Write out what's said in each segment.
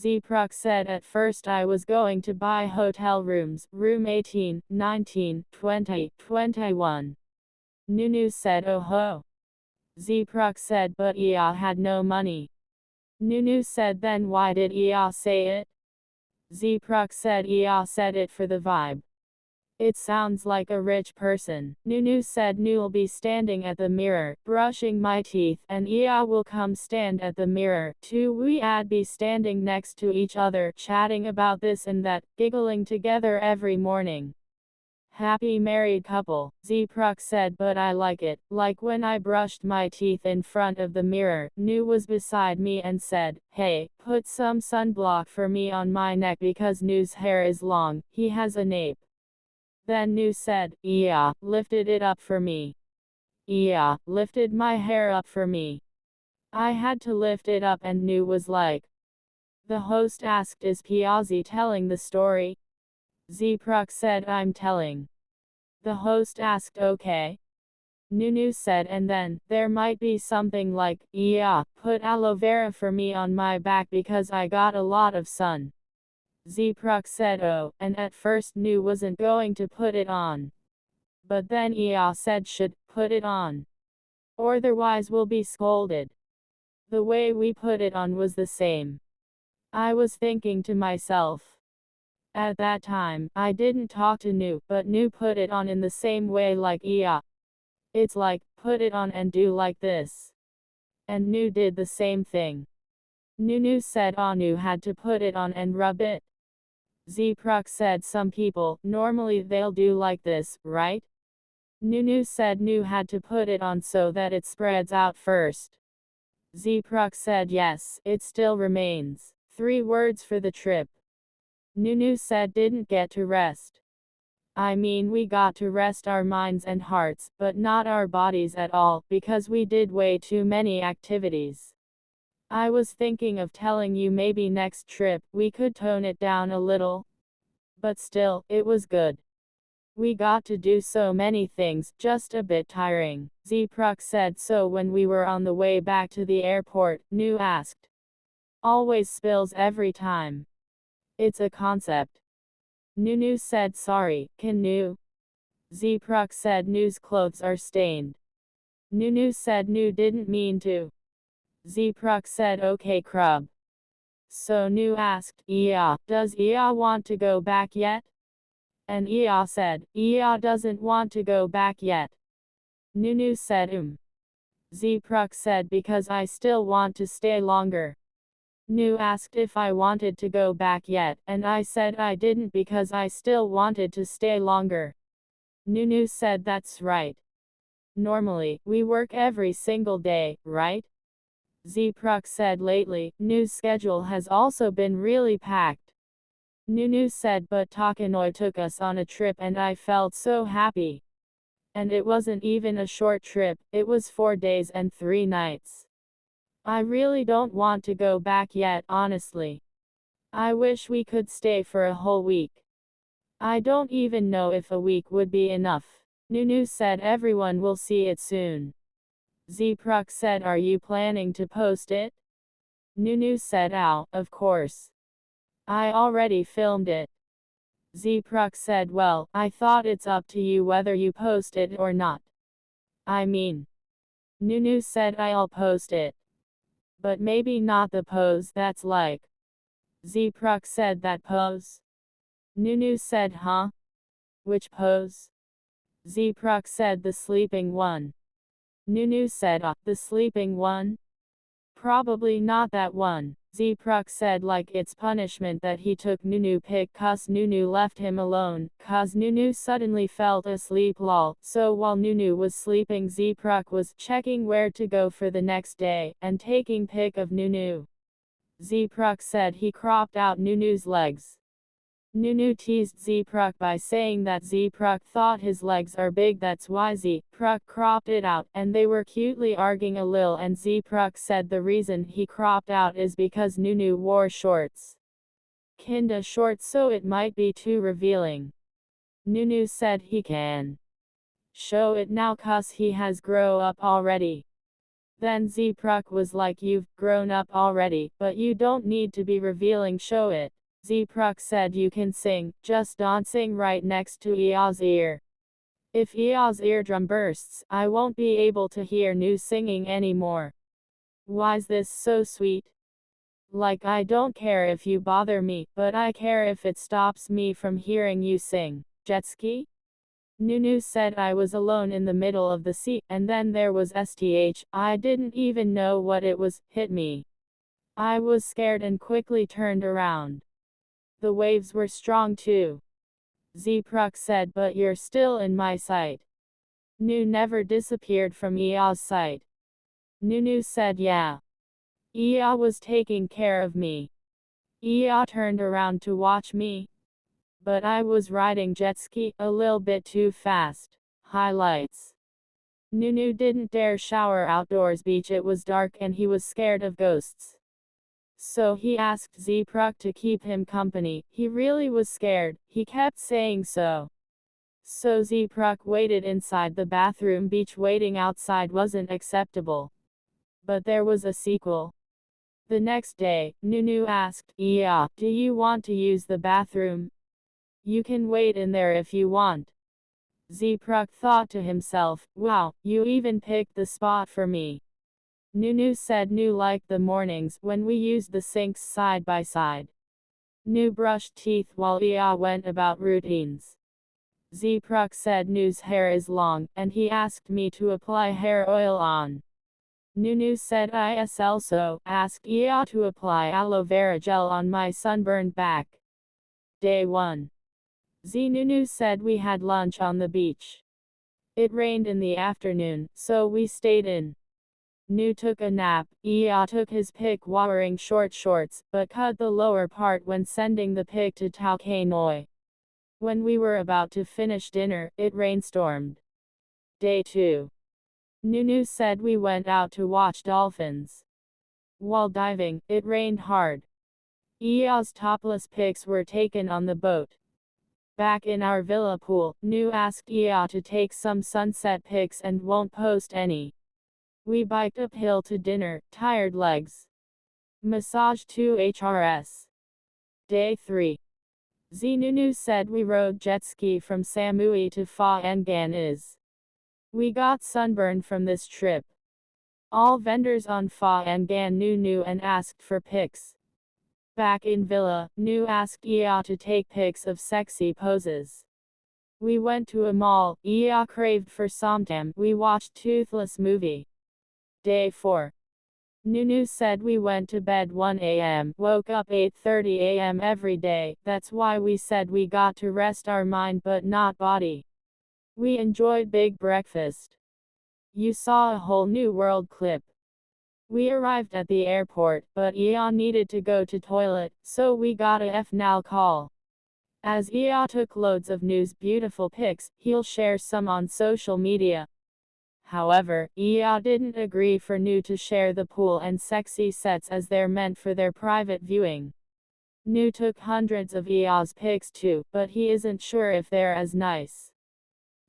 Zeepruk said at first I was going to buy hotel rooms, room 18, 19, 20, 21. Nunew said oh ho. Zeepruk said but Ia had no money. Nunew said then why did Ia say it? Zeepruk said Ia said it for the vibe. It sounds like a rich person. Nunew said New'll be standing at the mirror, brushing my teeth, and Ia will come stand at the mirror, too. We'd be standing next to each other, chatting about this and that, giggling together every morning. Happy married couple, Zeepruk said, but I like it. Like when I brushed my teeth in front of the mirror, New was beside me and said, hey, put some sunblock for me on my neck because New's hair is long, he has a nape. Then New said, yeah, lifted it up for me. Yeah, lifted my hair up for me. I had to lift it up and New was like. The host asked, is Piazzi telling the story? Zeepruk said, I'm telling. The host asked, okay. Nunew said, and then, there might be something like, yeah, put aloe vera for me on my back because I got a lot of sun. Zeepruk said oh, and at first New wasn't going to put it on. But then Ia said should put it on. Or otherwise we'll be scolded. The way we put it on was the same. I was thinking to myself. At that time, I didn't talk to New, but New put it on in the same way like Ia. It's like, put it on and do like this. And New did the same thing. Nunew said Anu had to put it on and rub it. Zeepruk said some people, normally they'll do like this, right? Nunew said New had to put it on so that it spreads out first. Zeepruk said yes, it still remains. 3 words for the trip. Nunew said didn't get to rest. I mean we got to rest our minds and hearts, but not our bodies at all, because we did way too many activities. I was thinking of telling you maybe next trip, we could tone it down a little. But still, it was good. We got to do so many things, just a bit tiring. Zeepruk said so when we were on the way back to the airport, New asked. Always spills every time. It's a concept. Nunew said sorry, can New? Zeepruk said New's clothes are stained. Nunew said New didn't mean to. Zeepruk said okay crub. So New asked, Ia, does Ia want to go back yet? And Ia said, Ia doesn't want to go back yet. Nunew said Zeepruk said because I still want to stay longer. New asked if I wanted to go back yet, and I said I didn't because I still wanted to stay longer. Nunew said that's right. Normally, we work every single day, right? Zeepruk said lately, New's schedule has also been really packed. Nunew said but Tao Kae Noi took us on a trip and I felt so happy. And it wasn't even a short trip, it was 4 days and 3 nights. I really don't want to go back yet, honestly. I wish we could stay for a whole week. I don't even know if a week would be enough. Nunew said everyone will see it soon. Zeepruk said are you planning to post it? Nunew said of course. I already filmed it. Zeepruk said well, I thought it's up to you whether you post it or not. I mean. Nunew said I'll post it. But maybe not the pose that's like. Zeepruk said that pose. Nunew said huh? Which pose? Zeepruk said the sleeping one. Nunew said the sleeping one? Probably not that one. Zeepruk said like it's punishment that he took Nunew pic cause Nunew left him alone, cause Nunew suddenly felt asleep lol. So while Nunew was sleeping Zeepruk was checking where to go for the next day, and taking pic of Nunew. Zeepruk said he cropped out Nunew's legs. Nunew teased Zeepruk by saying that Zeepruk thought his legs are big that's why Zeepruk cropped it out, and they were cutely arguing a lil and Zeepruk said the reason he cropped out is because Nunew wore shorts. Kinda short so it might be too revealing. Nunew said he can show it now cause he has grow up already. Then Zeepruk was like, you've grown up already, but you don't need to be revealing, show it. Zeepruk said, you can sing, just don't sing right next to Ea's ear. If Ea's eardrum bursts, I won't be able to hear New singing anymore. Why's this so sweet? Like, I don't care if you bother me, but I care if it stops me from hearing you sing. Jetski? Nunew said, I was alone in the middle of the sea, and then there was STH, I didn't even know what it was, hit me. I was scared and quickly turned around. The waves were strong too. Zeepruk said, but you're still in my sight. New never disappeared from Ea's sight. Nunew said, yeah. Ea was taking care of me. Ea turned around to watch me. But I was riding Jetski a little bit too fast. Highlights. Nunew didn't dare shower outdoors beach, it was dark and he was scared of ghosts. So he asked Zeepruk to keep him company. He really was scared, he kept saying so. So Zeepruk waited inside the bathroom beach. Waiting outside wasn't acceptable. But there was a sequel. The next day, Nunew asked, Ea, do you want to use the bathroom? You can wait in there if you want. Zeepruk thought to himself, wow, you even picked the spot for me. Nunew said, New liked the mornings when we used the sinks side by side. New brushed teeth while Ea went about routines. Zeepruk said, New's hair is long, and he asked me to apply hair oil on. Nunew said, I also asked Ea to apply aloe vera gel on my sunburned back. Day 1. ZeeNunew said, we had lunch on the beach. It rained in the afternoon, so we stayed in. New took a nap. Ea took his pic wearing short shorts, but cut the lower part when sending the pic to Tao Kae Noi. When we were about to finish dinner, it rainstormed. Day 2. Nunew said, we went out to watch dolphins. While diving, it rained hard. Ea's topless pics were taken on the boat. Back in our villa pool, New asked Ea to take some sunset pics and won't post any. We biked uphill to dinner, tired legs. Massage to HRS. Day 3. ZeeNunew said, we rode jet ski from Samui to Pha-ngan. We got sunburned from this trip. All vendors on Pha-ngan knew and asked for pics. Back in villa, New asked Ea to take pics of sexy poses. We went to a mall. Ea craved for Somtam. We watched Toothless movie. Day 4. Nunew said, we went to bed 1 a.m., woke up 8:30 a.m. every day. That's why we said we got to rest our mind but not body. We enjoyed big breakfast. You saw a whole new world clip. We arrived at the airport, but Ea needed to go to toilet, so we got a FNAL call. As Ea took loads of New's beautiful pics, he'll share some on social media. However, Ea didn't agree for New to share the pool and sexy sets as they're meant for their private viewing. New took hundreds of Ea's pics too, but he isn't sure if they're as nice.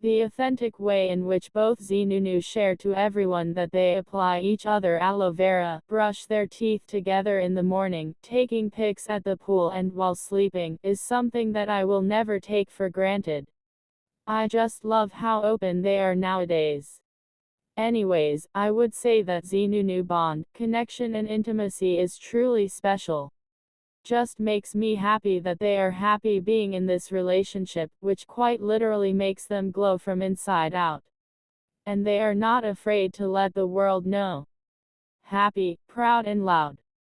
The authentic way in which both ZeeNunew share to everyone that they apply each other aloe vera, brush their teeth together in the morning, taking pics at the pool and while sleeping, is something that I will never take for granted. I just love how open they are nowadays. Anyways, I would say that ZeeNunew bond, connection and intimacy is truly special. Just makes me happy that they are happy being in this relationship, which quite literally makes them glow from inside out. And they are not afraid to let the world know. Happy, proud and loud.